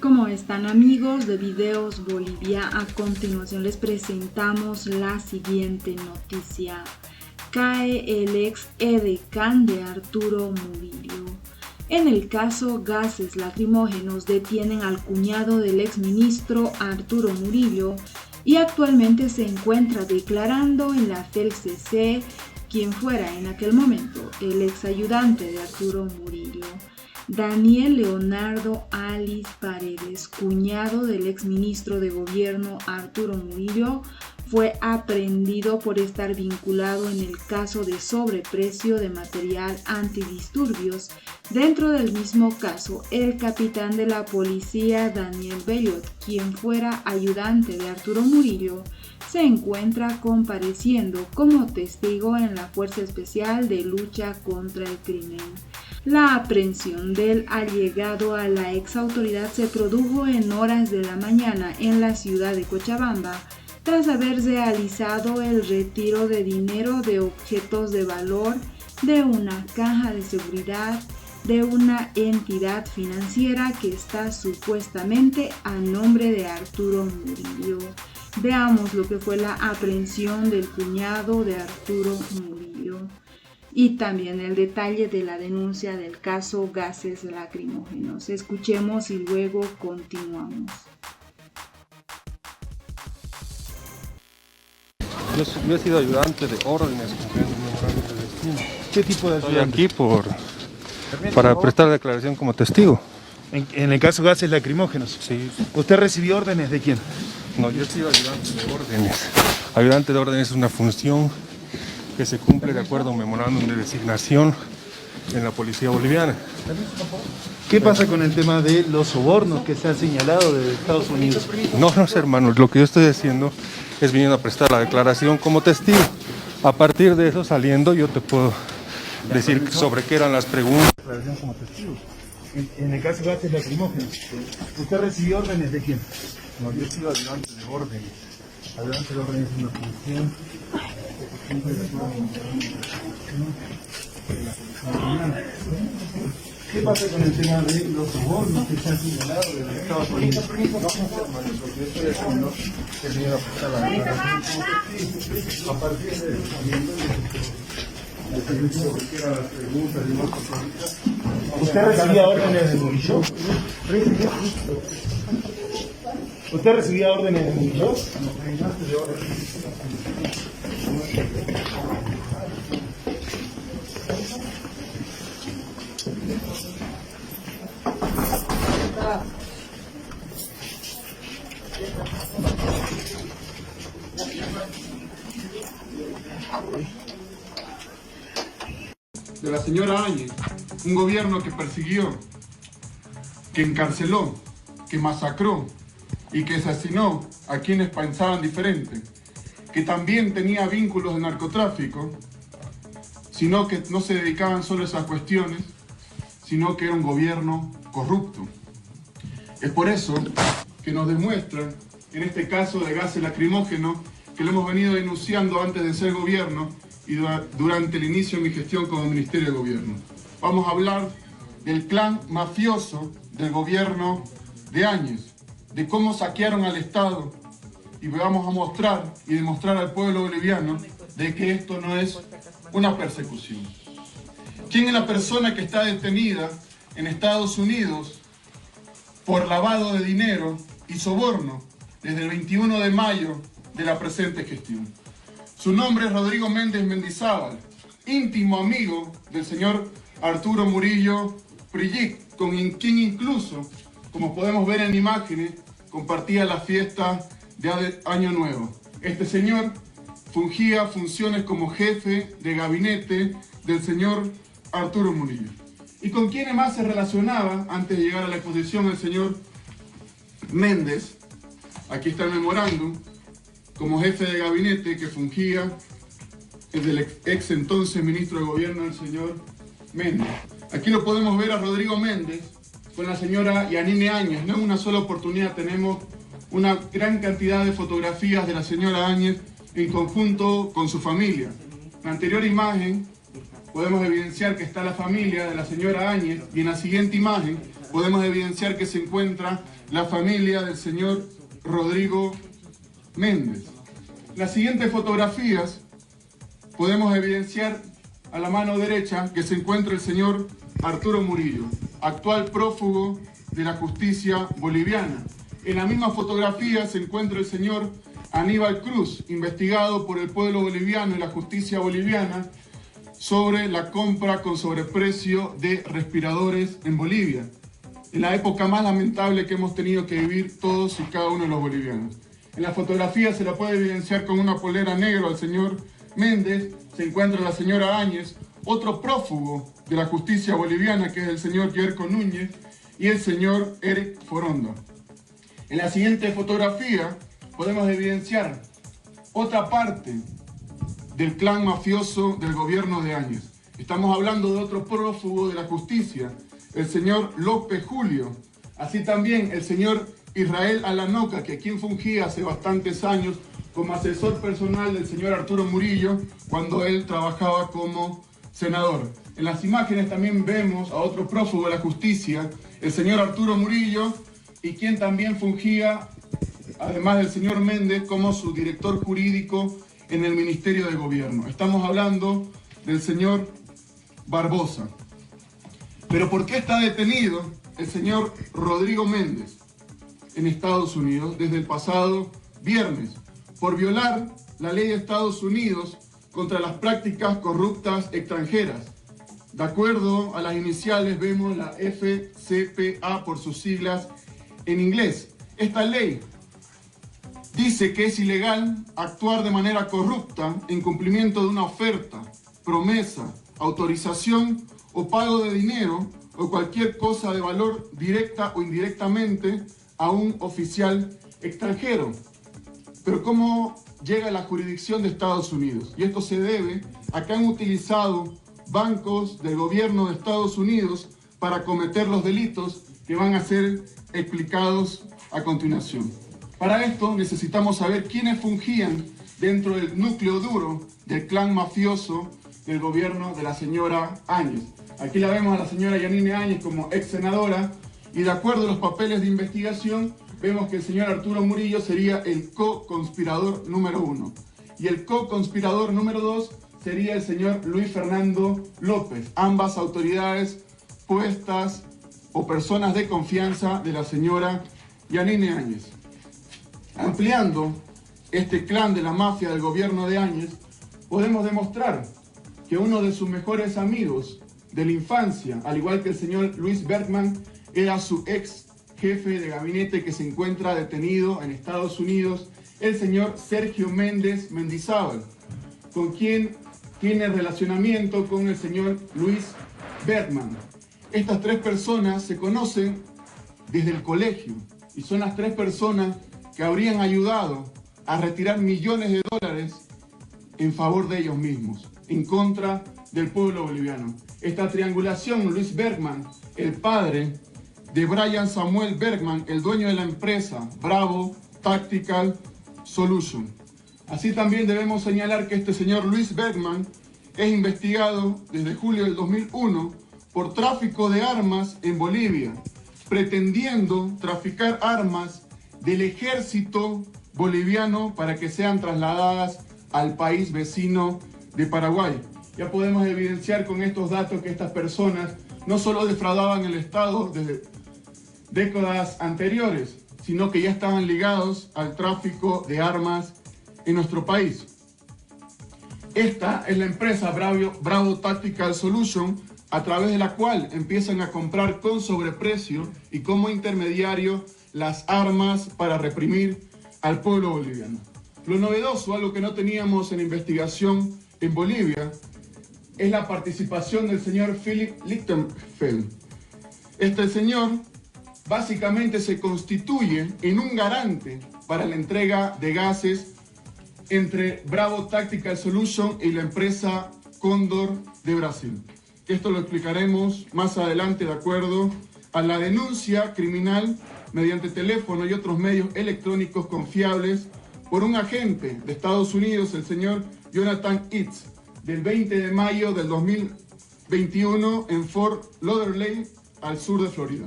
¿Cómo están, amigos de Videos Bolivia? A continuación les presentamos la siguiente noticia. Cae el ex edecán de Arturo Murillo. En el caso gases lacrimógenos detienen al cuñado del exministro Arturo Murillo y actualmente se encuentra declarando en la FELCC quien fuera en aquel momento el ex ayudante de Arturo Murillo. Daniel Leonardo Alice Paredes, cuñado del exministro de Gobierno Arturo Murillo, fue aprehendido por estar vinculado en el caso de sobreprecio de material antidisturbios. Dentro del mismo caso, el capitán de la policía Daniel Bellot, quien fuera ayudante de Arturo Murillo, se encuentra compareciendo como testigo en la Fuerza Especial de Lucha contra el Crimen. La aprehensión del allegado a la ex autoridad se produjo en horas de la mañana en la ciudad de Cochabamba, tras haber realizado el retiro de dinero de objetos de valor de una caja de seguridad de una entidad financiera que está supuestamente a nombre de Arturo Murillo. Veamos lo que fue la aprehensión del cuñado de Arturo Murillo y también el detalle de la denuncia del caso gases lacrimógenos. Escuchemos y luego continuamos. Yo he sido ayudante de órdenes. ¿Qué tipo de Estoy ayudante? aquí para prestar declaración como testigo. En el caso gases lacrimógenos. Sí. ¿Usted recibió órdenes de quién? No, yo he sido ayudante de órdenes. Ayudante de órdenes es una función que se cumple de acuerdo a un memorándum de designación en la policía boliviana. ¿Qué pasa con el tema de los sobornos que se han señalado de Estados Unidos? No, hermanos, lo que yo estoy haciendo es viniendo a prestar la declaración como testigo. A partir de eso, saliendo, yo te puedo decir sobre qué eran las preguntas. Declaración como testigo. En el caso gases lacrimógenos. ¿Usted recibió órdenes de quién? No, yo he sido ayudante de órdenes. Ayudante de órdenes es una función. ¿Qué pasa con el tema de los sobornos que se han señalado de los Estados Unidos? Lo que yo estoy haciendo es venir a prestar la declaración como testigo. A partir de eso, sabiendo sobre qué eran las preguntas y más cosas. ¿Usted recibía órdenes de Murillo? ¿Usted recibía órdenes de Murillo? De la señora Áñez, un gobierno que persiguió, que encarceló, que masacró y que asesinó a quienes pensaban diferente, que también tenía vínculos de narcotráfico, sino que no se dedicaban solo a esas cuestiones, sino que era un gobierno corrupto. Es por eso que nos demuestran, en este caso de gases lacrimógenos, que lo hemos venido denunciando antes de ser gobierno y durante el inicio de mi gestión como Ministerio de Gobierno. Vamos a hablar del clan mafioso del gobierno de Áñez, de cómo saquearon al Estado, y vamos a mostrar y demostrar al pueblo boliviano de que esto no es una persecución. ¿Quién es la persona que está detenida en Estados Unidos por lavado de dinero y soborno desde el 21 de mayo de la presente gestión? Su nombre es Rodrigo Méndez Mendizábal, íntimo amigo del señor Arturo Murillo Prillic, con quien incluso, como podemos ver en imágenes, compartía la fiesta de Año Nuevo. Este señor fungía funciones como jefe de gabinete del señor Arturo Murillo. ¿Y con quiénes más se relacionaba antes de llegar a la exposición el señor Méndez? Aquí está el memorándum. Como jefe de gabinete que fungía el ex entonces ministro de Gobierno, el señor Méndez. Aquí lo podemos ver a Rodrigo Méndez con la señora Yanine Áñez. No en una sola oportunidad tenemos una gran cantidad de fotografías de la señora Áñez en conjunto con su familia. En la anterior imagen podemos evidenciar que está la familia de la señora Áñez y en la siguiente imagen podemos evidenciar que se encuentra la familia del señor Rodrigo Méndez. En las siguientes fotografías podemos evidenciar a la mano derecha que se encuentra el señor Arturo Murillo, actual prófugo de la justicia boliviana. En la misma fotografía se encuentra el señor Aníbal Cruz, investigado por el pueblo boliviano y la justicia boliviana sobre la compra con sobreprecio de respiradores en Bolivia, en la época más lamentable que hemos tenido que vivir todos y cada uno de los bolivianos. En la fotografía se la puede evidenciar con una polera negra al señor Méndez, se encuentra la señora Áñez, otro prófugo de la justicia boliviana, que es el señor Yerko Núñez, y el señor Eric Foronda. En la siguiente fotografía podemos evidenciar otra parte del clan mafioso del gobierno de Áñez. Estamos hablando de otro prófugo de la justicia, el señor López Julio, así también el señor Israel Alanoca, que quien fungía hace bastantes años como asesor personal del señor Arturo Murillo cuando él trabajaba como senador. En las imágenes también vemos a otro prófugo de la justicia, el señor Arturo Murillo, y quien también fungía, además del señor Méndez, como su director jurídico en el Ministerio de Gobierno. Estamos hablando del señor Barbosa. Pero ¿por qué está detenido el señor Rodrigo Méndez en Estados Unidos desde el pasado viernes? Por violar la ley de Estados Unidos contra las prácticas corruptas extranjeras. De acuerdo a las iniciales vemos la FCPA por sus siglas en inglés. Esta ley dice que es ilegal actuar de manera corrupta en cumplimiento de una oferta, promesa, autorización o pago de dinero o cualquier cosa de valor directa o indirectamente a un oficial extranjero. Pero ¿cómo llega a la jurisdicción de Estados Unidos? Y esto se debe a que han utilizado bancos del gobierno de Estados Unidos para cometer los delitos que van a ser explicados a continuación. Para esto necesitamos saber quiénes fungían dentro del núcleo duro del clan mafioso del gobierno de la señora Áñez. Aquí la vemos a la señora Yanine Áñez como ex senadora, y de acuerdo a los papeles de investigación vemos que el señor Arturo Murillo sería el co-conspirador número 1 y el co-conspirador número 2 sería el señor Luis Fernando López, ambas autoridades puestas o personas de confianza de la señora Yanine Áñez. Ampliando este clan de la mafia del gobierno de Áñez, podemos demostrar que uno de sus mejores amigos de la infancia, al igual que el señor Luis Bergman, era su ex jefe de gabinete que se encuentra detenido en Estados Unidos, el señor Sergio Méndez Mendizábal, con quien tiene relacionamiento con el señor Luis Bergman. Estas tres personas se conocen desde el colegio y son las tres personas que habrían ayudado a retirar millones de dólares en favor de ellos mismos, en contra del pueblo boliviano. Esta triangulación, Luis Bergman, el padre de Brian Samuel Bergman, el dueño de la empresa Bravo Tactical Solution. Así también debemos señalar que este señor Luis Bergman es investigado desde julio del 2001 por tráfico de armas en Bolivia, pretendiendo traficar armas del ejército boliviano para que sean trasladadas al país vecino de Paraguay. Ya podemos evidenciar con estos datos que estas personas no solo defraudaban el Estado desde décadas anteriores, sino que ya estaban ligados al tráfico de armas en nuestro país. Esta es la empresa Bravo Tactical Solution, a través de la cual empiezan a comprar con sobreprecio y como intermediario las armas para reprimir al pueblo boliviano. Lo novedoso, algo que no teníamos en investigación en Bolivia, es la participación del señor Philip Lichtenfeld. Este señor básicamente se constituye en un garante para la entrega de gases entre Bravo Tactical Solution y la empresa Cóndor de Brasil. Esto lo explicaremos más adelante de acuerdo a la denuncia criminal mediante teléfono y otros medios electrónicos confiables por un agente de Estados Unidos, el señor Jonathan Itz, del 20 de mayo del 2021 en Fort Lauderdale, al sur de Florida.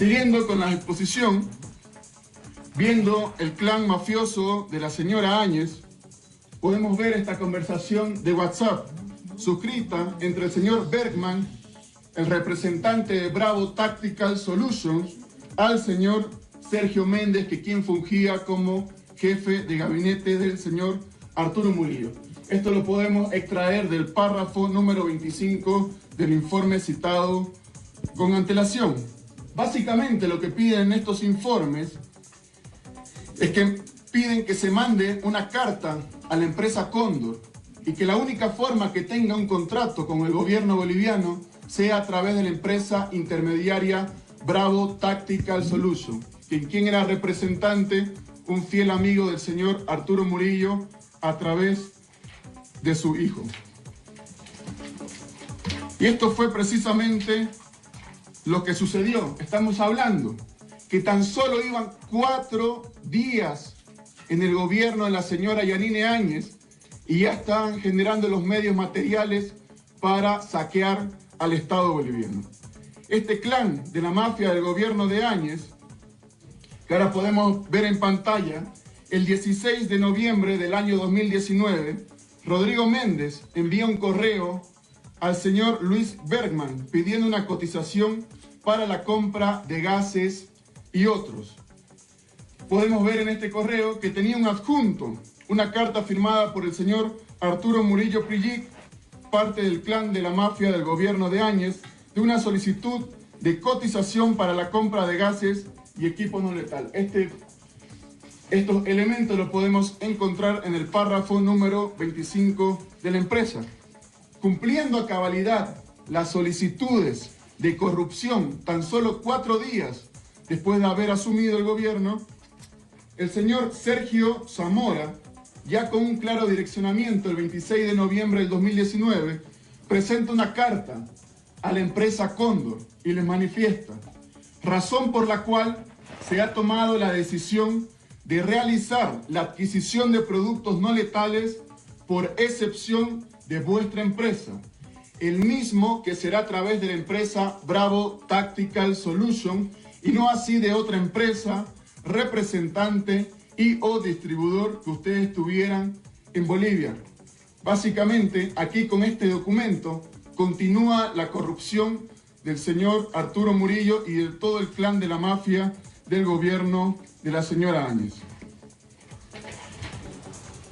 Siguiendo con la exposición, viendo el clan mafioso de la señora Áñez, podemos ver esta conversación de WhatsApp suscrita entre el señor Bergman, el representante de Bravo Tactical Solutions, al señor Sergio Méndez, que quien fungía como jefe de gabinete del señor Arturo Murillo. Esto lo podemos extraer del párrafo número 25 del informe citado con antelación. Básicamente lo que piden estos informes es que piden que se mande una carta a la empresa Cóndor y que la única forma que tenga un contrato con el gobierno boliviano sea a través de la empresa intermediaria Bravo Tactical Solution, quien era representante, un fiel amigo del señor Arturo Murillo a través de su hijo. Y esto fue precisamente lo que sucedió. Estamos hablando que tan solo iban 4 días en el gobierno de la señora Yanine Áñez y ya estaban generando los medios materiales para saquear al Estado boliviano. Este clan de la mafia del gobierno de Áñez, que ahora podemos ver en pantalla, el 16 de noviembre del año 2019, Rodrigo Méndez envía un correo al señor Luis Bergman pidiendo una cotización para la compra de gases y otros. Podemos ver en este correo que tenía un adjunto, una carta firmada por el señor Arturo Murillo Prillic, parte del clan de la mafia del gobierno de Áñez, de una solicitud de cotización para la compra de gases y equipo no letal. Estos elementos los podemos encontrar en el párrafo número 25 de la empresa. Cumpliendo a cabalidad las solicitudes de corrupción tan solo 4 días después de haber asumido el gobierno, el señor Sergio Zamora, ya con un claro direccionamiento el 26 de noviembre del 2019, presenta una carta a la empresa Cóndor y les manifiesta, razón por la cual se ha tomado la decisión de realizar la adquisición de productos no letales por excepción de vuestra empresa, el mismo que será a través de la empresa Bravo Tactical Solution y no así de otra empresa, representante y o distribuidor que ustedes tuvieran en Bolivia. Básicamente, aquí con este documento continúa la corrupción del señor Arturo Murillo y de todo el clan de la mafia del gobierno de la señora Áñez.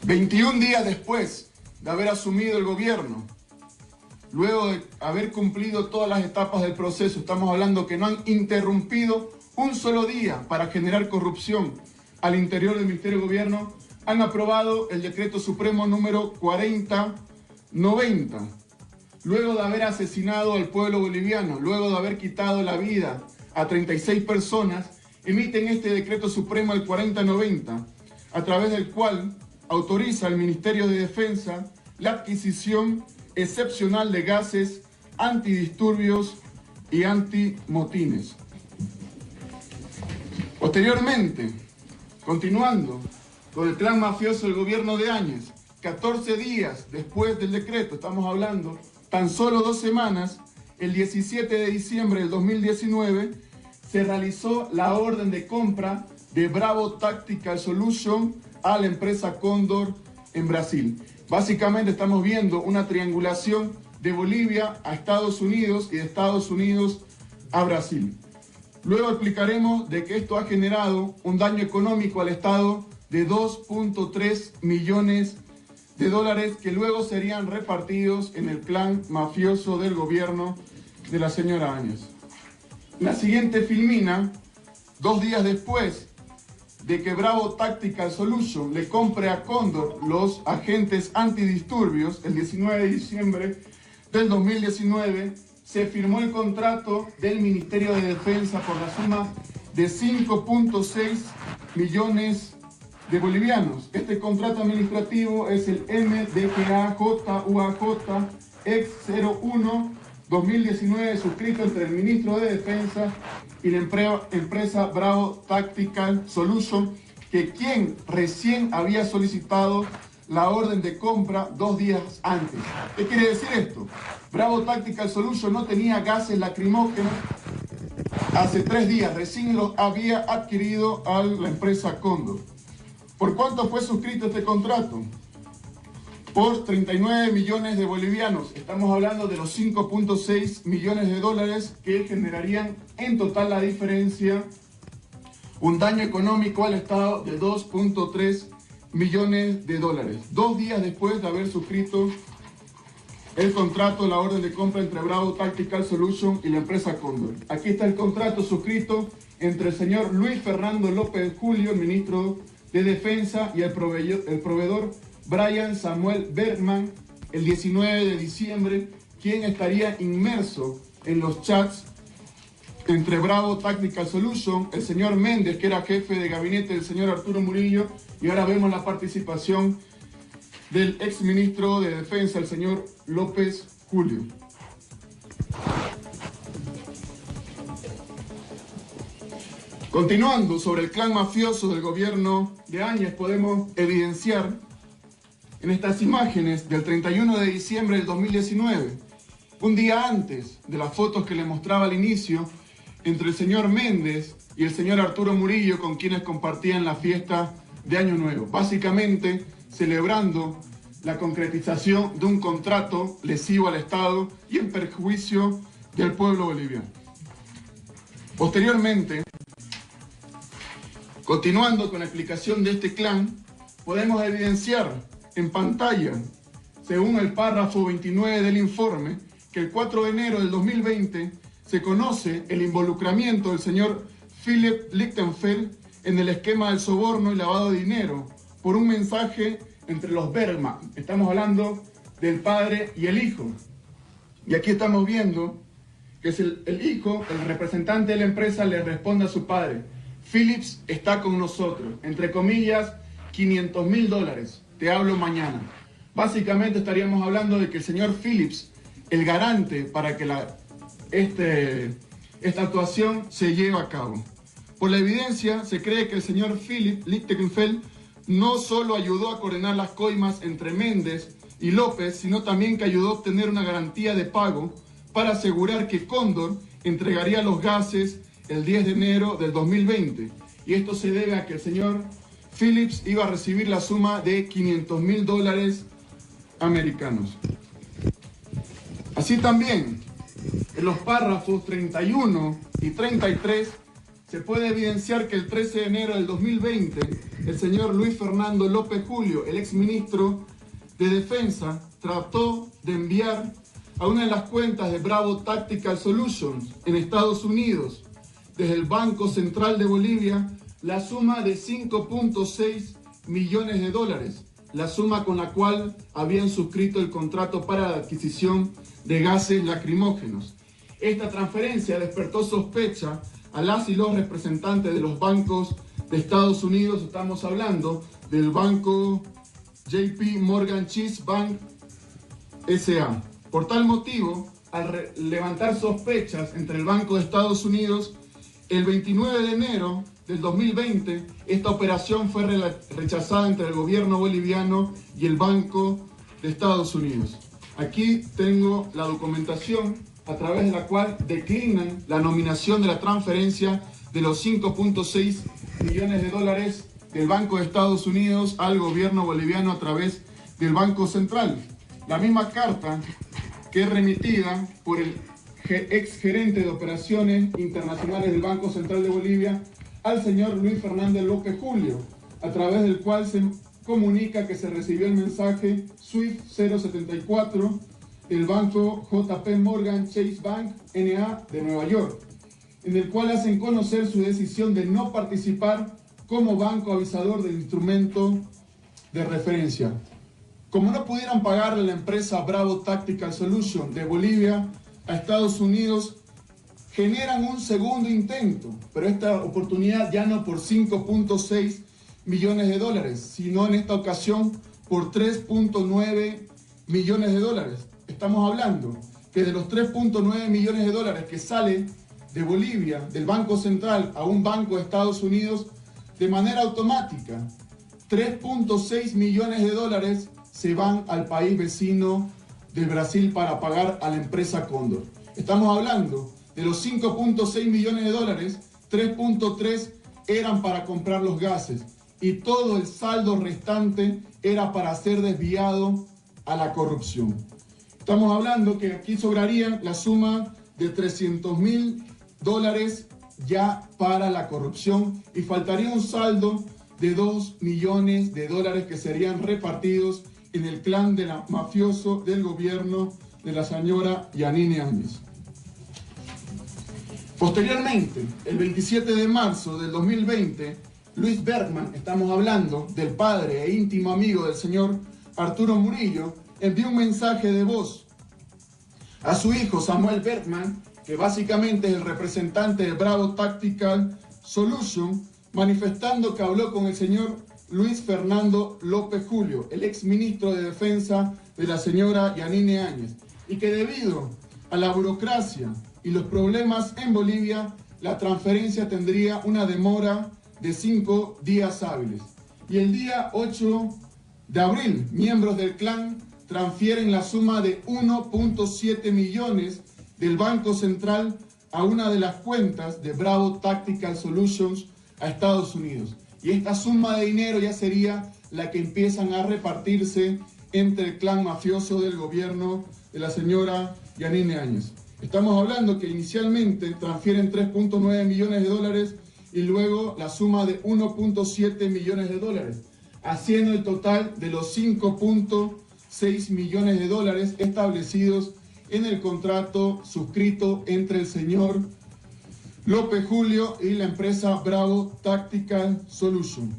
21 días después de haber asumido el gobierno, luego de haber cumplido todas las etapas del proceso, estamos hablando que no han interrumpido un solo día para generar corrupción al interior del Ministerio de Gobierno, han aprobado el Decreto Supremo número 4090. Luego de haber asesinado al pueblo boliviano, luego de haber quitado la vida a 36 personas, emiten este Decreto Supremo, el 4090, a través del cual autoriza al Ministerio de Defensa la adquisición excepcional de gases antidisturbios y antimotines. Posteriormente, continuando con el clan mafioso del gobierno de Áñez, 14 días después del decreto, estamos hablando tan solo 2 semanas, el 17 de diciembre del 2019, se realizó la orden de compra de Bravo Tactical Solution a la empresa Cóndor en Brasil. Básicamente estamos viendo una triangulación de Bolivia a Estados Unidos y de Estados Unidos a Brasil. Luego explicaremos de que esto ha generado un daño económico al Estado de 2.3 millones de dólares que luego serían repartidos en el clan mafioso del gobierno de la señora Áñez. La siguiente filmina, 2 días después de que Bravo Tactical Solution le compre a Cóndor los agentes antidisturbios, el 19 de diciembre del 2019, se firmó el contrato del Ministerio de Defensa por la suma de 5.6 millones de bolivianos. Este contrato administrativo es el MDGA-JUAJ X01 2019, suscrito entre el Ministro de Defensa y la empresa Bravo Tactical Solution, que quien recién había solicitado la orden de compra 2 días antes. ¿Qué quiere decir esto? Bravo Tactical Solution no tenía gases lacrimógenos hace 3 días recién lo había adquirido a la empresa Cóndor. ¿Por cuánto fue suscrito este contrato? Por 39 millones de bolivianos. Estamos hablando de los 5.6 millones de dólares que generarían en total la diferencia un daño económico al Estado de 2.3 millones de dólares. 2 días después de haber suscrito el contrato, la orden de compra entre Bravo Tactical Solutions y la empresa Cóndor. Aquí está el contrato suscrito entre el señor Luis Fernando López Julio, el ministro de Defensa, y el proveedor Brian Samuel Bergman, el 19 de diciembre, quien estaría inmerso en los chats entre Bravo Tactical Solutions, el señor Méndez, que era jefe de gabinete del señor Arturo Murillo, y ahora vemos la participación del exministro de Defensa, el señor López Julio. Continuando sobre el clan mafioso del gobierno de Áñez, podemos evidenciar en estas imágenes del 31 de diciembre del 2019, un día antes de las fotos que le mostraba al inicio, entre el señor Méndez y el señor Arturo Murillo, con quienes compartían la fiesta de Año Nuevo, básicamente celebrando la concretización de un contrato lesivo al Estado y en perjuicio del pueblo boliviano. Posteriormente, continuando con la explicación de este clan, podemos evidenciar en pantalla, según el párrafo 29 del informe, que el 4 de enero del 2020 se conoce el involucramiento del señor Philip Lichtenfeld en el esquema del soborno y lavado de dinero por un mensaje entre los Bergman. Estamos hablando del padre y el hijo. Y aquí estamos viendo que es el hijo, el representante de la empresa, le responde a su padre: Philips está con nosotros, entre comillas, $500.000, te hablo mañana. Básicamente estaríamos hablando de que el señor Philips, el garante para que esta actuación se lleve a cabo. Por la evidencia, se cree que el señor Philip Lichtenfeld no solo ayudó a coordinar las coimas entre Méndez y López, sino también que ayudó a obtener una garantía de pago para asegurar que Cóndor entregaría los gases el 10 de enero del 2020. Y esto se debe a que el señor Philips iba a recibir la suma de $500.000 americanos. Así también, en los párrafos 31 y 33, se puede evidenciar que el 13 de enero del 2020, el señor Luis Fernando López Julio, el exministro de Defensa, trató de enviar a una de las cuentas de Bravo Tactical Solutions en Estados Unidos, desde el Banco Central de Bolivia, la suma de 5.6 millones de dólares, la suma con la cual habían suscrito el contrato para la adquisición de gases lacrimógenos. Esta transferencia despertó sospecha a las y los representantes de los bancos de Estados Unidos. Estamos hablando del banco JP Morgan Chase Bank S.A. Por tal motivo, al levantar sospechas entre el Banco de Estados Unidos, el 29 de enero del 2020, esta operación fue rechazada entre el gobierno boliviano y el Banco de Estados Unidos. Aquí tengo la documentación a través de la cual declinan la nominación de la transferencia de los 5.6 millones de dólares del Banco de Estados Unidos al gobierno boliviano a través del Banco Central. La misma carta que es remitida por el ex gerente de operaciones internacionales del Banco Central de Bolivia al señor Luis Fernando López Julio, a través del cual se comunica que se recibió el mensaje SWIFT 074 del banco JP Morgan Chase Bank N.A. de Nueva York, en el cual hacen conocer su decisión de no participar como banco avisador del instrumento de referencia. Como no pudieran pagarle a la empresa Bravo Tactical Solutions de Bolivia a Estados Unidos, generan un segundo intento, pero esta oportunidad ya no por 5.6 millones de dólares, sino en esta ocasión por 3.9 millones de dólares. Estamos hablando que de los 3.9 millones de dólares que sale de Bolivia, del Banco Central, a un banco de Estados Unidos, de manera automática, 3.6 millones de dólares se van al país vecino del Brasil para pagar a la empresa Cóndor. Estamos hablando De los 5.6 millones de dólares, 3.3 eran para comprar los gases y todo el saldo restante era para ser desviado a la corrupción. Estamos hablando que aquí sobraría la suma de $300.000 ya para la corrupción y faltaría un saldo de 2 millones de dólares que serían repartidos en el clan de la mafioso del gobierno de la señora Yanine Áñez. Posteriormente, el 27 de marzo del 2020, Luis Bergman, estamos hablando del padre e íntimo amigo del señor Arturo Murillo, envió un mensaje de voz a su hijo Samuel Bergman, que básicamente es el representante de Bravo Tactical Solution, manifestando que habló con el señor Luis Fernando López Julio, el ex ministro de Defensa de la señora Yanine Áñez, y que debido a la burocracia y los problemas en Bolivia, la transferencia tendría una demora de 5 días hábiles. Y el día 8 de abril, miembros del clan transfieren la suma de 1.7 millones del Banco Central a una de las cuentas de Bravo Tactical Solutions a Estados Unidos. Y esta suma de dinero ya sería la que empiezan a repartirse entre el clan mafioso del gobierno de la señora Yanine Áñez. Estamos hablando que inicialmente transfieren 3.9 millones de dólares y luego la suma de 1.7 millones de dólares, haciendo el total de los 5.6 millones de dólares establecidos en el contrato suscrito entre el señor López Julio y la empresa Bravo Tactical Solution.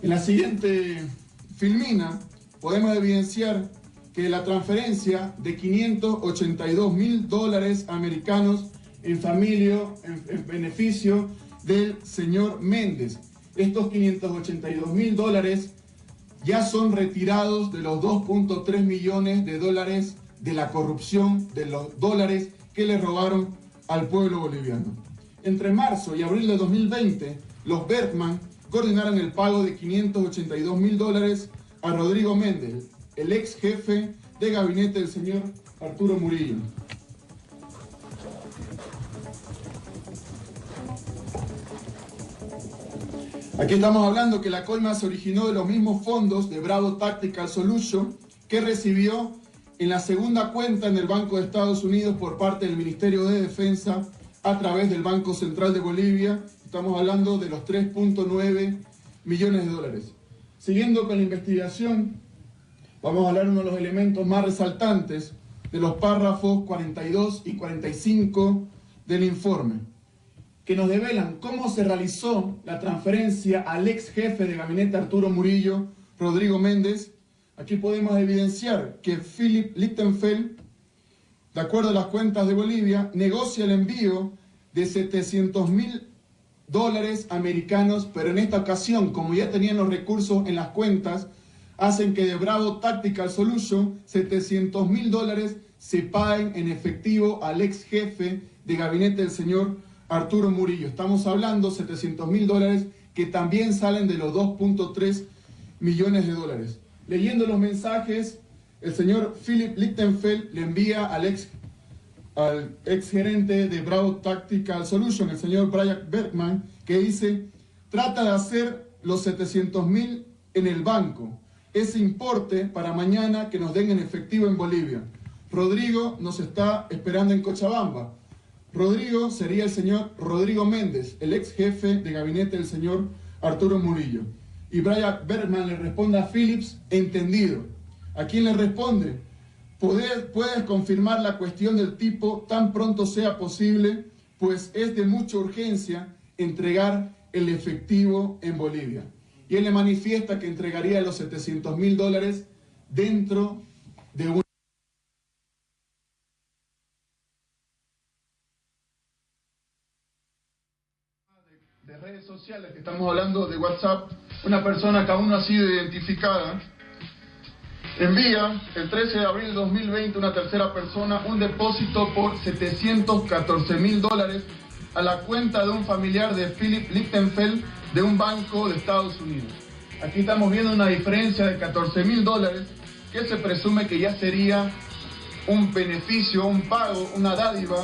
En la siguiente filmina podemos evidenciar que la transferencia de $582.000 americanos en beneficio del señor Méndez. Estos $582.000 ya son retirados de los 2.3 millones de dólares de la corrupción, de los dólares que le robaron al pueblo boliviano. Entre marzo y abril de 2020, los Bergman coordinaron el pago de $582.000 a Rodrigo Méndez, el ex jefe de gabinete del señor Arturo Murillo. Aquí estamos hablando que la coima se originó de los mismos fondos de Bravo Tactical Solution que recibió en la segunda cuenta en el Banco de Estados Unidos por parte del Ministerio de Defensa a través del Banco Central de Bolivia. Estamos hablando de los 3.9 millones de dólares. Siguiendo con la investigación, vamos a hablar de uno de los elementos más resaltantes de los párrafos 42 y 45 del informe, que nos develan cómo se realizó la transferencia al ex jefe de gabinete Arturo Murillo, Rodrigo Méndez. Aquí podemos evidenciar que Philip Lichtenfeld, de acuerdo a las cuentas de Bolivia, negocia el envío de $700.000 americanos, pero en esta ocasión, como ya tenían los recursos en las cuentas, hacen que de Bravo Tactical Solution $700.000 se paguen en efectivo al ex jefe de gabinete del señor Arturo Murillo. Estamos hablando $700.000 que también salen de los 2.3 millones de dólares. Leyendo los mensajes, el señor Philip Lichtenfeld le envía al ex gerente de Bravo Tactical Solution, el señor Brian Bergman, que dice: trata de hacer los $700.000 en el banco, ese importe para mañana que nos den en efectivo en Bolivia. Rodrigo nos está esperando en Cochabamba. Rodrigo sería el señor Rodrigo Méndez, el ex jefe de gabinete del señor Arturo Murillo. Y Brian Bergman le responde a Phillips: entendido. ¿A quién le responde? Puedes confirmar la cuestión del tipo tan pronto sea posible, pues es de mucha urgencia entregar el efectivo en Bolivia. Y él le manifiesta que entregaría los $700.000 dentro de un de redes sociales, que estamos hablando de WhatsApp. Una persona que aún no ha sido identificada envía el 13 de abril de 2020 una tercera persona un depósito por $714.000 a la cuenta de un familiar de Philip Lichtenfeld de un banco de Estados Unidos. Aquí estamos viendo una diferencia de $14.000 que se presume que ya sería un beneficio, un pago, una dádiva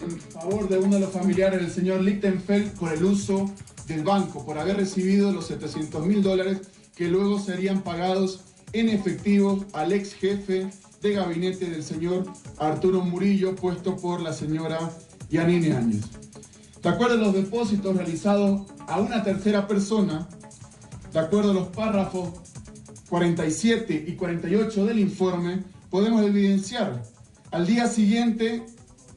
en favor de uno de los familiares del señor Lichtenfeld por el uso del banco, por haber recibido los $700.000 que luego serían pagados en efectivo al ex jefe de gabinete del señor Arturo Murillo, puesto por la señora Yanine Áñez. De acuerdo a los depósitos realizados a una tercera persona, de acuerdo a los párrafos 47 y 48 del informe, podemos evidenciar al día siguiente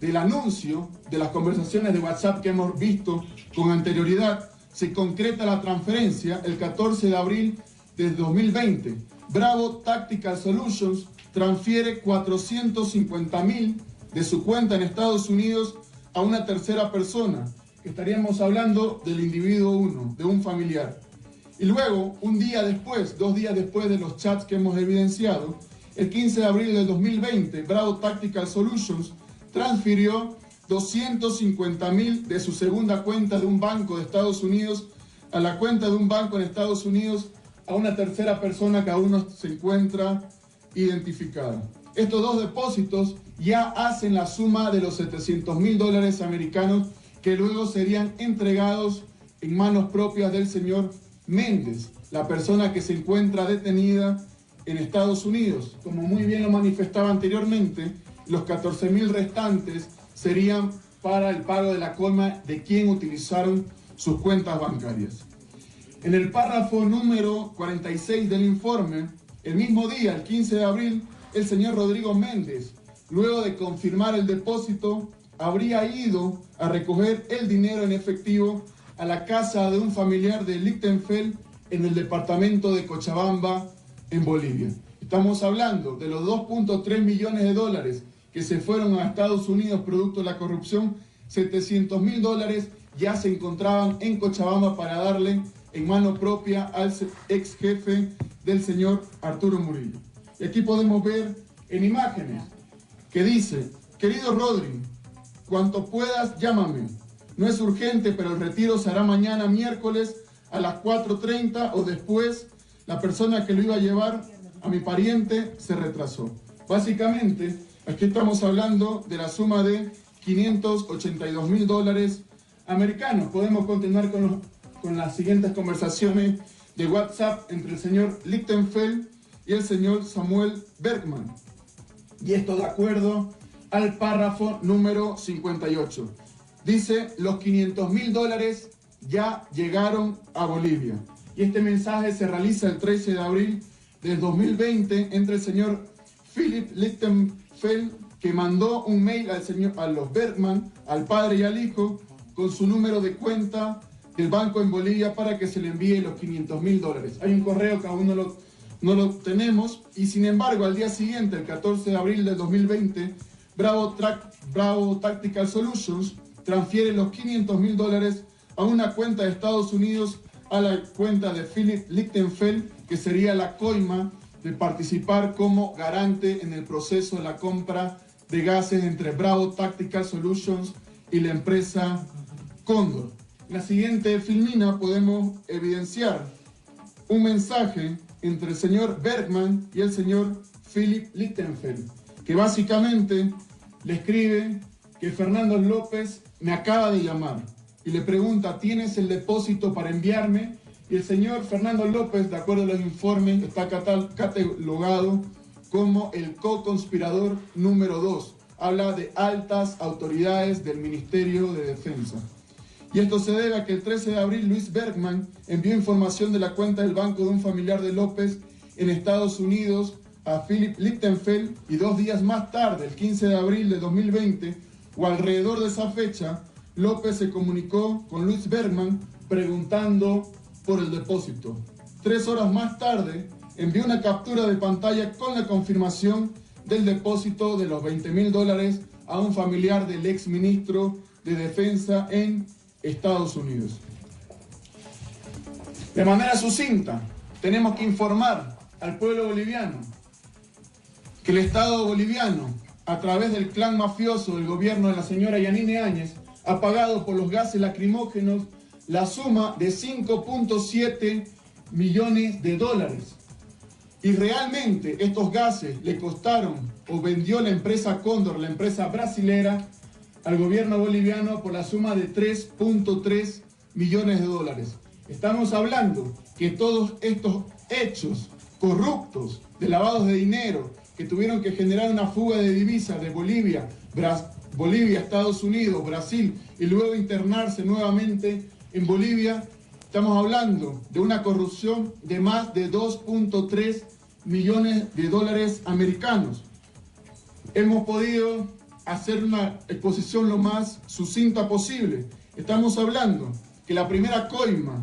del anuncio de las conversaciones de WhatsApp que hemos visto con anterioridad, se concreta la transferencia el 14 de abril de 2020. Bravo Tactical Solutions transfiere $450.000 de su cuenta en Estados Unidos a una tercera persona, que estaríamos hablando del individuo 1, de un familiar. Y luego, un día después, 2 días después de los chats que hemos evidenciado, el 15 de abril del 2020, Bravo Tactical Solutions transfirió $250.000 de su segunda cuenta de un banco de Estados Unidos a la cuenta de un banco en Estados Unidos a una tercera persona que aún no se encuentra identificada. Estos 2 depósitos ya hacen la suma de los $700.000 americanos que luego serían entregados en manos propias del señor Méndez, la persona que se encuentra detenida en Estados Unidos. Como muy bien lo manifestaba anteriormente, los $14.000 restantes serían para el pago de la coima de quien utilizaron sus cuentas bancarias. En el párrafo número 46 del informe, el mismo día, el 15 de abril, el señor Rodrigo Méndez, luego de confirmar el depósito, habría ido a recoger el dinero en efectivo a la casa de un familiar de Lichtenfeld en el departamento de Cochabamba, en Bolivia. Estamos hablando de los $2.3 millones que se fueron a Estados Unidos producto de la corrupción. $700.000 ya se encontraban en Cochabamba para darle en mano propia al ex jefe del señor Arturo Murillo. Y aquí podemos ver en imágenes que dice: querido Rodri, cuanto puedas llámame. No es urgente, pero el retiro se hará mañana miércoles a las 4:30 o después. La persona que lo iba a llevar a mi pariente se retrasó. Básicamente, aquí estamos hablando de la suma de $582.000 americanos. Podemos continuar con las siguientes conversaciones de WhatsApp entre el señor Lichtenfeld y el señor Samuel Bergman. Y esto de acuerdo al párrafo número 58. Dice: los $500.000 ya llegaron a Bolivia. Y este mensaje se realiza el 13 de abril del 2020 entre el señor Philip Lichtenfeld, que mandó un mail a los Bergman, al padre y al hijo, con su número de cuenta del banco en Bolivia para que se le envíe los $500.000. Hay un correo que aún no lo tenemos, y sin embargo al día siguiente, el 14 de abril del 2020, Bravo Tactical Solutions transfiere los $500.000 a una cuenta de Estados Unidos, a la cuenta de Philip Lichtenfeld, que sería la coima de participar como garante en el proceso de la compra de gases entre Bravo Tactical Solutions y la empresa Cóndor. En la siguiente filmina podemos evidenciar un mensaje entre el señor Bergman y el señor Philip Lichtenfeld, que básicamente le escribe que Fernando López me acaba de llamar y le pregunta: ¿tienes el depósito para enviarme? Y el señor Fernando López, de acuerdo a los informes, está catalogado como el co-conspirador número 2. Habla de altas autoridades del Ministerio de Defensa. Y esto se debe a que el 13 de abril Luis Bergman envió información de la cuenta del banco de un familiar de López en Estados Unidos a Philip Lichtenfeld, y 2 días más tarde, el 15 de abril de 2020, o alrededor de esa fecha, López se comunicó con Luis Bergman preguntando por el depósito. 3 horas más tarde, envió una captura de pantalla con la confirmación del depósito de los $20.000 a un familiar del ex ministro de Defensa en Estados Unidos. De manera sucinta, tenemos que informar al pueblo boliviano que el Estado boliviano, a través del clan mafioso del gobierno de la señora Yanine Áñez, ha pagado por los gases lacrimógenos la suma de $5.7 millones. Y realmente estos gases le costaron, o vendió la empresa Cóndor, la empresa brasilera, al gobierno boliviano por la suma de 3.3 millones de dólares. Estamos hablando que todos estos hechos corruptos de lavados de dinero que tuvieron que generar una fuga de divisas de Bolivia, Estados Unidos, Brasil y luego internarse nuevamente en Bolivia, estamos hablando de una corrupción de más de 2.3 millones de dólares americanos. Hemos podido hacer una exposición lo más sucinta posible. Estamos hablando que la primera coima,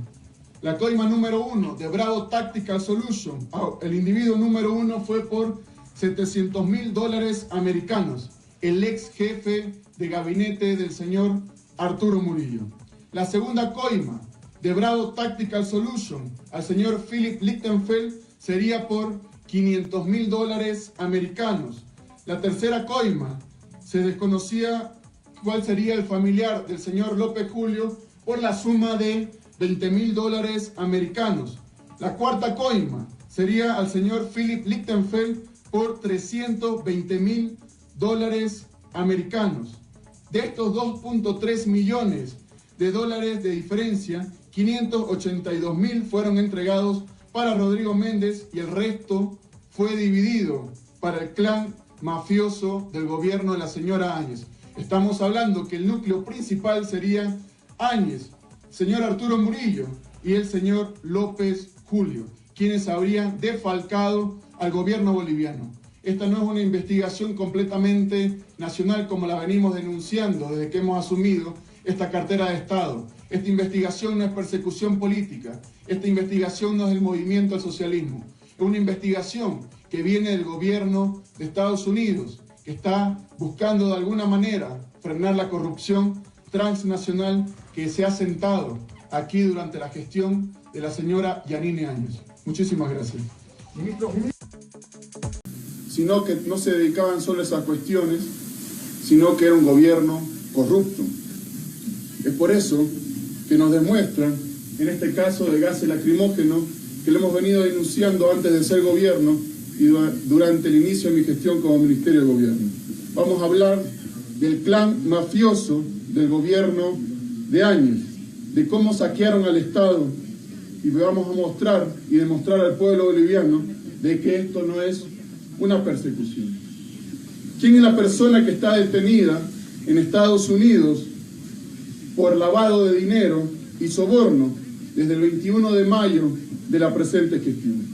la coima número 1 de Bravo Tactical Solution, el individuo número 1 fue por $700.000 americanos, el ex jefe de gabinete del señor Arturo Murillo. La segunda coima de Bravo Tactical Solution al señor Philip Lichtenfeld sería por $500.000 americanos. La tercera coima se desconocía cuál sería el familiar del señor López Julio por la suma de $20.000 americanos. La cuarta coima sería al señor Philip Lichtenfeld por $320.000 americanos. De estos 2.3 millones de dólares de diferencia, 582.000 fueron entregados para Rodrigo Méndez y el resto fue dividido para el clan mafioso del gobierno de la señora Áñez. Estamos hablando que el núcleo principal sería Áñez, señor Arturo Murillo y el señor López Julio, quienes habrían defalcado al gobierno boliviano. Esta no es una investigación completamente nacional como la venimos denunciando desde que hemos asumido esta cartera de Estado. Esta investigación no es persecución política, esta investigación no es del movimiento al socialismo, es una investigación que viene del gobierno de Estados Unidos, que está buscando de alguna manera frenar la corrupción transnacional que se ha sentado aquí durante la gestión de la señora Yanine Áñez. Muchísimas gracias. Sino que no se dedicaban solo a esas cuestiones, sino que era un gobierno corrupto. Es por eso que nos demuestran, en este caso de gases lacrimógenos, que lo hemos venido denunciando antes de ser gobierno y durante el inicio de mi gestión como Ministerio de Gobierno. Vamos a hablar del clan mafioso del gobierno de Áñez, de cómo saquearon al Estado, y vamos a mostrar y demostrar al pueblo boliviano de que esto no es una persecución. ¿Quién es la persona que está detenida en Estados Unidos por lavado de dinero y soborno desde el 21 de mayo de la presente gestión?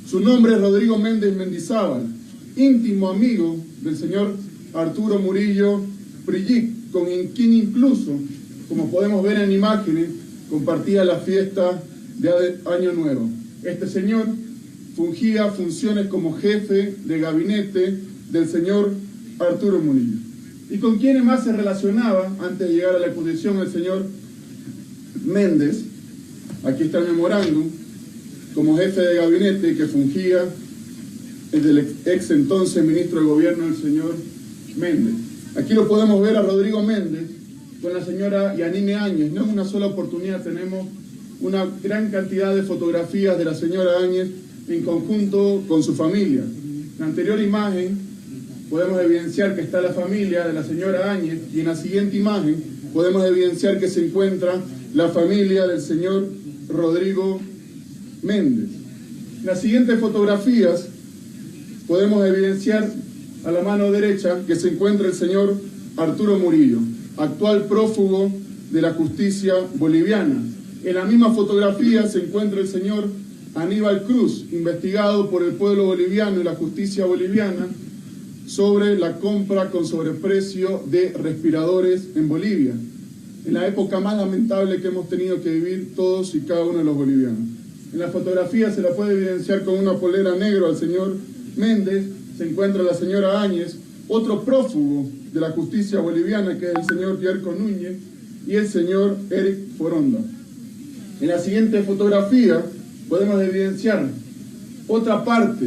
Su nombre es Rodrigo Méndez Mendizábal, íntimo amigo del señor Arturo Murillo Prillic, con quien incluso, como podemos ver en imágenes, compartía la fiesta de Año Nuevo. Este señor fungía funciones como jefe de gabinete del señor Arturo Murillo. ¿Y con quiénes más se relacionaba antes de llegar a la exposición el señor Méndez? Aquí está el memorándum, como jefe de gabinete que fungía el del ex entonces ministro de gobierno, el señor Méndez. Aquí lo podemos ver a Rodrigo Méndez con la señora Yanine Áñez. No en una sola oportunidad tenemos una gran cantidad de fotografías de la señora Áñez en conjunto con su familia. En la anterior imagen podemos evidenciar que está la familia de la señora Áñez y en la siguiente imagen podemos evidenciar que se encuentra la familia del señor Rodrigo Méndez. En las siguientes fotografías podemos evidenciar a la mano derecha que se encuentra el señor Arturo Murillo, actual prófugo de la justicia boliviana. En la misma fotografía se encuentra el señor Aníbal Cruz, investigado por el pueblo boliviano y la justicia boliviana sobre la compra con sobreprecio de respiradores en Bolivia, en la época más lamentable que hemos tenido que vivir todos y cada uno de los bolivianos. En la fotografía se la puede evidenciar con una polera negra al señor Méndez, se encuentra la señora Áñez, otro prófugo de la justicia boliviana que es el señor Yerko Núñez y el señor Eric Foronda. En la siguiente fotografía podemos evidenciar otra parte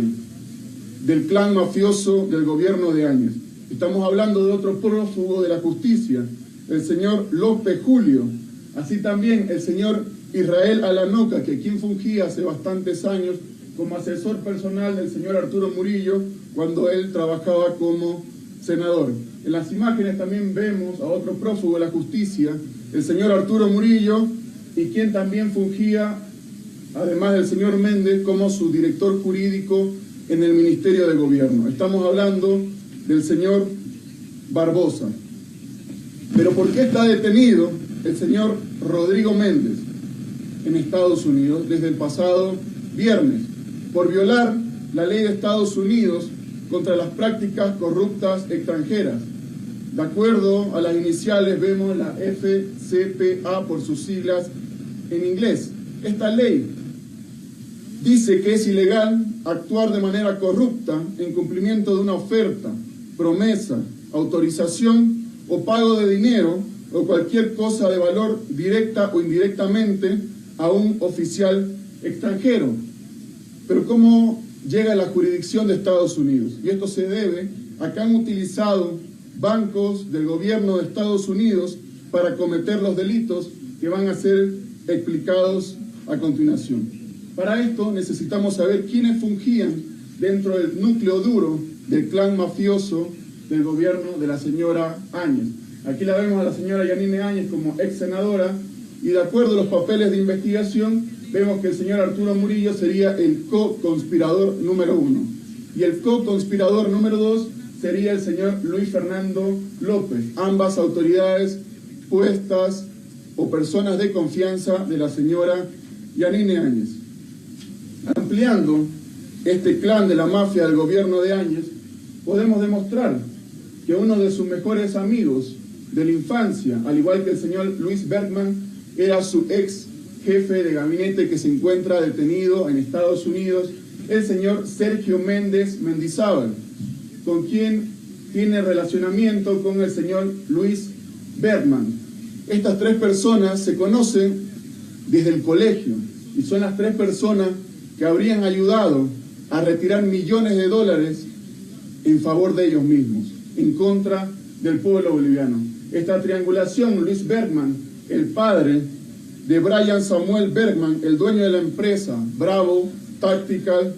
del clan mafioso del gobierno de Áñez. Estamos hablando de otro prófugo de la justicia, el señor López Julio, así también el señor Israel Alanoca, que quien fungía hace bastantes años como asesor personal del señor Arturo Murillo cuando él trabajaba como senador. En las imágenes también vemos a otro prófugo de la justicia, el señor Arturo Murillo, y quien también fungía, además del señor Méndez, como su director jurídico en el Ministerio de Gobierno. Estamos hablando del señor Barbosa. Pero ¿por qué está detenido el señor Rodrigo Méndez en Estados Unidos desde el pasado viernes? Por violar la ley de Estados Unidos contra las prácticas corruptas extranjeras. De acuerdo a las iniciales vemos la FCPA por sus siglas en inglés. Esta ley dice que es ilegal actuar de manera corrupta en cumplimiento de una oferta, promesa, autorización o pago de dinero o cualquier cosa de valor directa o indirectamente a un oficial extranjero. Pero ¿cómo llega a la jurisdicción de Estados Unidos? Y esto se debe a que han utilizado bancos del gobierno de Estados Unidos para cometer los delitos que van a ser explicados a continuación. Para esto necesitamos saber quiénes fungían dentro del núcleo duro del clan mafioso del gobierno de la señora Áñez. Aquí la vemos a la señora Yanine Áñez como ex senadora, y de acuerdo a los papeles de investigación vemos que el señor Arturo Murillo sería el co-conspirador número 1 y el co-conspirador número 2 sería el señor Luis Fernando López, ambas autoridades puestas o personas de confianza de la señora Yanine Áñez. Ampliando este clan de la mafia del gobierno de Áñez, podemos demostrar que uno de sus mejores amigos de la infancia, al igual que el señor Luis Bergman, era su ex jefe de gabinete que se encuentra detenido en Estados Unidos, el señor Sergio Méndez Mendizábal, con quien tiene relacionamiento con el señor Luis Bergman. Estas tres personas se conocen desde el colegio y son las tres personas que habrían ayudado a retirar millones de dólares en favor de ellos mismos, en contra del pueblo boliviano. Esta triangulación, Luis Bergman, el padre de Brian Samuel Bergman, el dueño de la empresa Bravo Tactical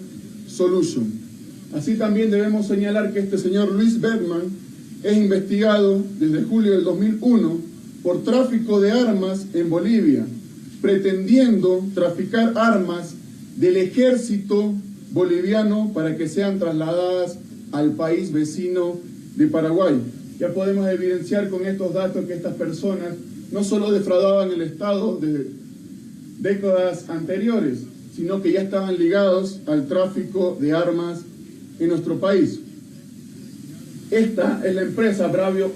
Solution. Así también debemos señalar que este señor Luis Bergman es investigado desde julio del 2001 por tráfico de armas en Bolivia, pretendiendo traficar armas del ejército boliviano para que sean trasladadas al país vecino de Paraguay. Ya podemos evidenciar con estos datos que estas personas no solo defraudaban el Estado de décadas anteriores, sino que ya estaban ligados al tráfico de armas en nuestro país. Esta es la empresa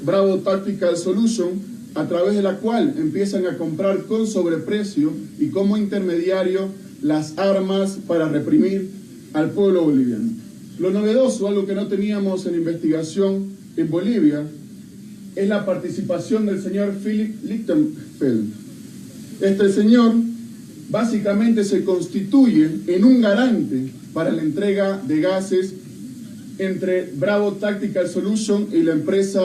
Bravo Tactical Solution, a través de la cual empiezan a comprar con sobreprecio y como intermediario las armas para reprimir al pueblo boliviano. Lo novedoso, algo que no teníamos en investigación en Bolivia, es la participación del señor Philip Lichtenfeld. Este señor básicamente se constituye en un garante para la entrega de gases entre Bravo Tactical Solution y la empresa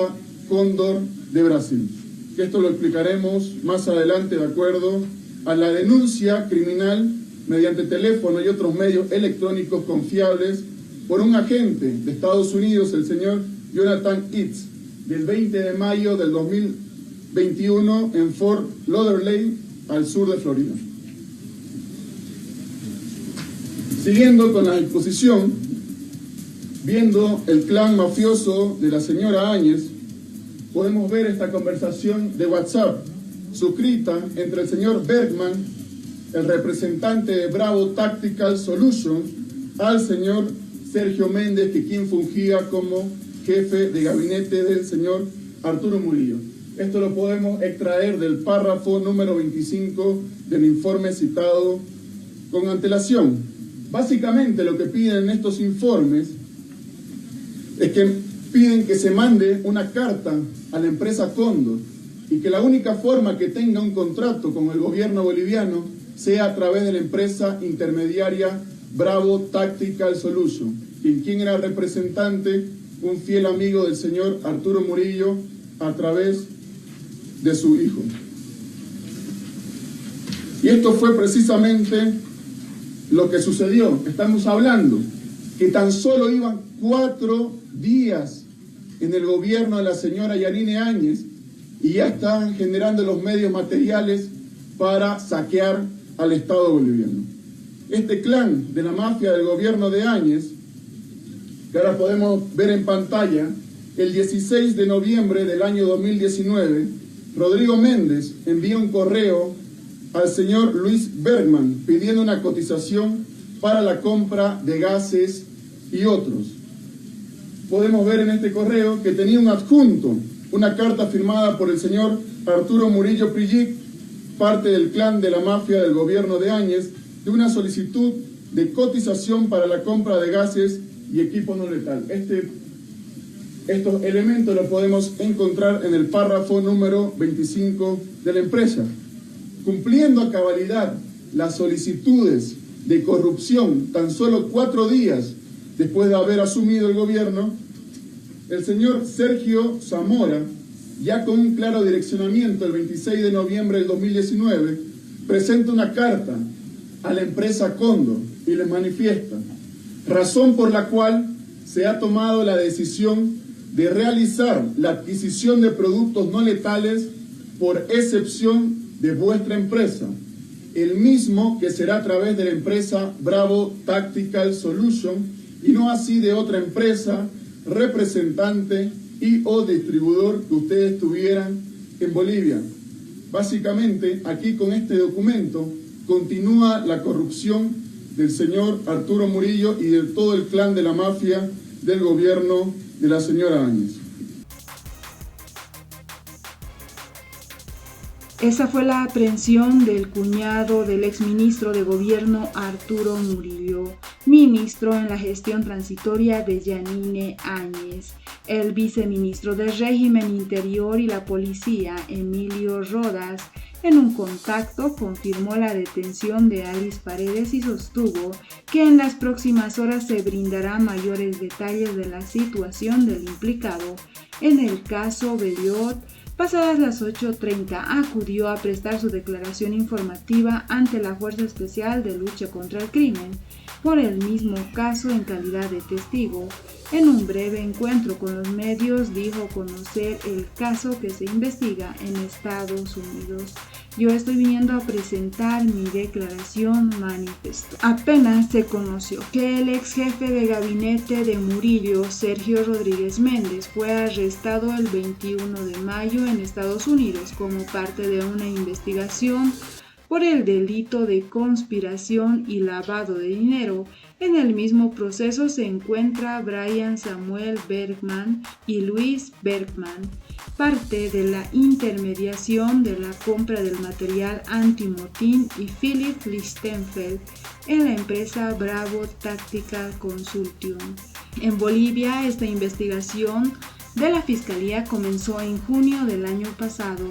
Cóndor de Brasil. Esto lo explicaremos más adelante de acuerdo a la denuncia criminal mediante teléfono y otros medios electrónicos confiables por un agente de Estados Unidos, el señor Jonathan Itz, del 20 de mayo del 2021 en Fort Lauderdale, al sur de Florida. Siguiendo con la exposición, viendo el clan mafioso de la señora Áñez, podemos ver esta conversación de WhatsApp suscrita entre el señor Bergman, el representante de Bravo Tactical Solution, al señor Sergio Méndez, que quien fungía como jefe de gabinete del señor Arturo Murillo. Esto lo podemos extraer del párrafo número 25 del informe citado con antelación. Básicamente lo que piden estos informes es que piden que se mande una carta a la empresa Cóndor y que la única forma que tenga un contrato con el gobierno boliviano sea a través de la empresa intermediaria Bravo Tactical Solution, quien era representante, un fiel amigo del señor Arturo Murillo a través de su hijo. Y esto fue precisamente lo que sucedió. Estamos hablando que tan solo iban 4 días en el gobierno de la señora Yanine Áñez y ya están generando los medios materiales para saquear al Estado boliviano. Este clan de la mafia del gobierno de Áñez, que ahora podemos ver en pantalla, el 16 de noviembre del año 2019, Rodrigo Méndez envía un correo al señor Luis Bergman pidiendo una cotización para la compra de gases y otros. Podemos ver en este correo que tenía un adjunto, una carta firmada por el señor Arturo Murillo Prijic, parte del clan de la mafia del gobierno de Áñez, de una solicitud de cotización para la compra de gases y equipo no letal. Estos elementos los podemos encontrar en el párrafo número 25 de la empresa. Cumpliendo a cabalidad las solicitudes de corrupción tan solo 4 días después de haber asumido el gobierno, el señor Sergio Zamora, ya con un claro direccionamiento el 26 de noviembre del 2019, presenta una carta a la empresa Cóndor y les manifiesta, razón por la cual se ha tomado la decisión de realizar la adquisición de productos no letales por excepción de vuestra empresa, el mismo que será a través de la empresa Bravo Tactical Solution y no así de otra empresa, representante y o distribuidor que ustedes tuvieran en Bolivia. Básicamente, aquí con este documento continúa la corrupción del señor Arturo Murillo y de todo el clan de la mafia del gobierno de la señora Áñez. Esa fue la aprehensión del cuñado del exministro de gobierno Arturo Murillo, ministro en la gestión transitoria de Yanine Áñez. El viceministro del régimen interior y la policía, Emilio Rodas, en un contacto confirmó la detención de Alice Paredes y sostuvo que en las próximas horas se brindará mayores detalles de la situación del implicado en el caso Beliot. Pasadas las 8:30 acudió a prestar su declaración informativa ante la Fuerza Especial de Lucha contra el Crimen por el mismo caso en calidad de testigo. En un breve encuentro con los medios dijo conocer el caso que se investiga en Estados Unidos. Yo estoy viniendo a presentar mi declaración, manifestó. Apenas se conoció que el ex jefe de gabinete de Murillo, Sergio Rodríguez Méndez, fue arrestado el 21 de mayo en Estados Unidos como parte de una investigación por el delito de conspiración y lavado de dinero. En el mismo proceso se encuentra Brian Samuel Bergman y Luis Bergman, parte de la intermediación de la compra del material antimotín, y Philip Lichtenfeld en la empresa Bravo Tactical Consulting. En Bolivia, esta investigación de la Fiscalía comenzó en junio del año pasado,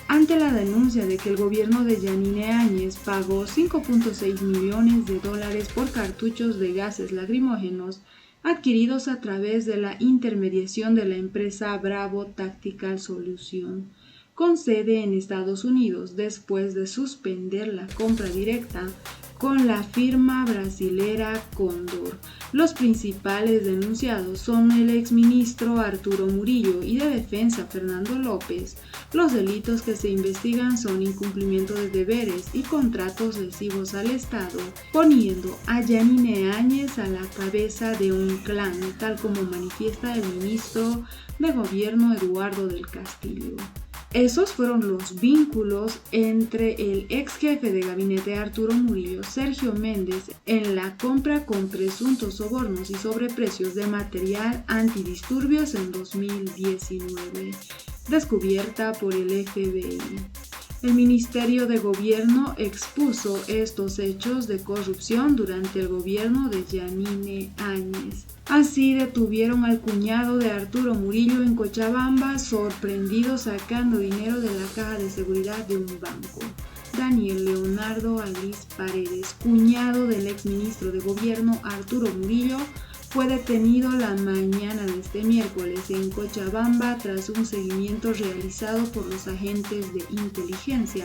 ante la denuncia de que el gobierno de Yanine Áñez pagó $5.6 millones por cartuchos de gases lacrimógenos adquiridos a través de la intermediación de la empresa Bravo Tactical Solution, con sede en Estados Unidos, después de suspender la compra directa con la firma brasilera Cóndor. Los principales denunciados son el exministro Arturo Murillo y de Defensa Fernando López. Los delitos que se investigan son incumplimiento de deberes y contratos lesivos al Estado, poniendo a Yanine Áñez a la cabeza de un clan, tal como manifiesta el ministro de Gobierno Eduardo del Castillo. Esos fueron los vínculos entre el ex jefe de gabinete Arturo Murillo, Sergio Méndez, en la compra con presuntos sobornos y sobreprecios de material antidisturbios en 2019, descubierta por el FBI. El Ministerio de Gobierno expuso estos hechos de corrupción durante el gobierno de Yanine Áñez. Así detuvieron al cuñado de Arturo Murillo en Cochabamba, sorprendido sacando dinero de la caja de seguridad de un banco. Daniel Leonardo Alice Paredes, cuñado del exministro de Gobierno Arturo Murillo, fue detenido la mañana de este miércoles en Cochabamba tras un seguimiento realizado por los agentes de inteligencia.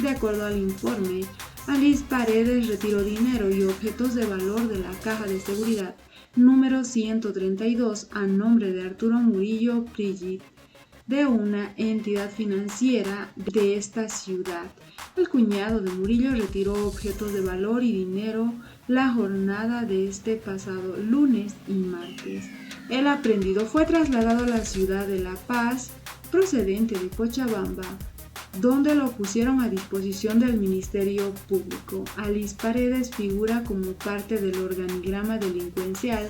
De acuerdo al informe, Alice Paredes retiró dinero y objetos de valor de la caja de seguridad, número 132 a nombre de Arturo Murillo Prijit, de una entidad financiera de esta ciudad. El cuñado de Murillo retiró objetos de valor y dinero la jornada de este pasado lunes y martes. El aprehendido fue trasladado a la ciudad de La Paz, procedente de Cochabamba, donde lo pusieron a disposición del Ministerio Público. Alice Paredes figura como parte del organigrama delincuencial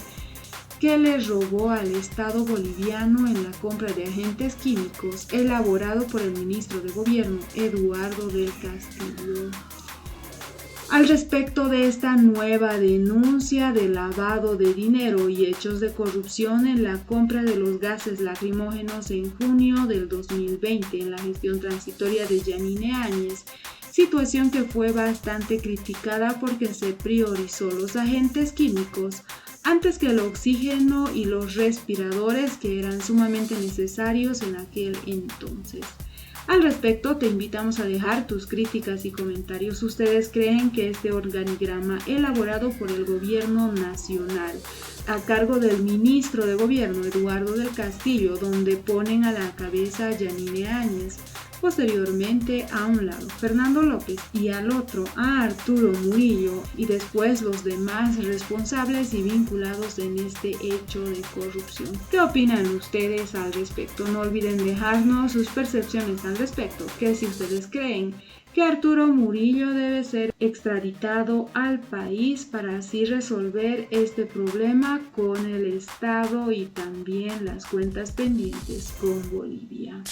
que le robó al Estado boliviano en la compra de agentes químicos, elaborado por el ministro de Gobierno, Eduardo del Castillo. Al respecto de esta nueva denuncia de lavado de dinero y hechos de corrupción en la compra de los gases lacrimógenos en junio del 2020 en la gestión transitoria de Yanine Áñez, situación que fue bastante criticada porque se priorizó los agentes químicos antes que el oxígeno y los respiradores que eran sumamente necesarios en aquel entonces. Al respecto, te invitamos a dejar tus críticas y comentarios. ¿Ustedes creen que este organigrama elaborado por el gobierno nacional, a cargo del ministro de Gobierno, Eduardo del Castillo, donde ponen a la cabeza a Yanine Áñez, posteriormente a un lado Fernando López y al otro a Arturo Murillo, y después los demás responsables y vinculados en este hecho de corrupción? ¿Qué opinan ustedes al respecto? No olviden dejarnos sus percepciones al respecto, que si ustedes creen que Arturo Murillo debe ser extraditado al país para así resolver este problema con el Estado y también las cuentas pendientes con Bolivia.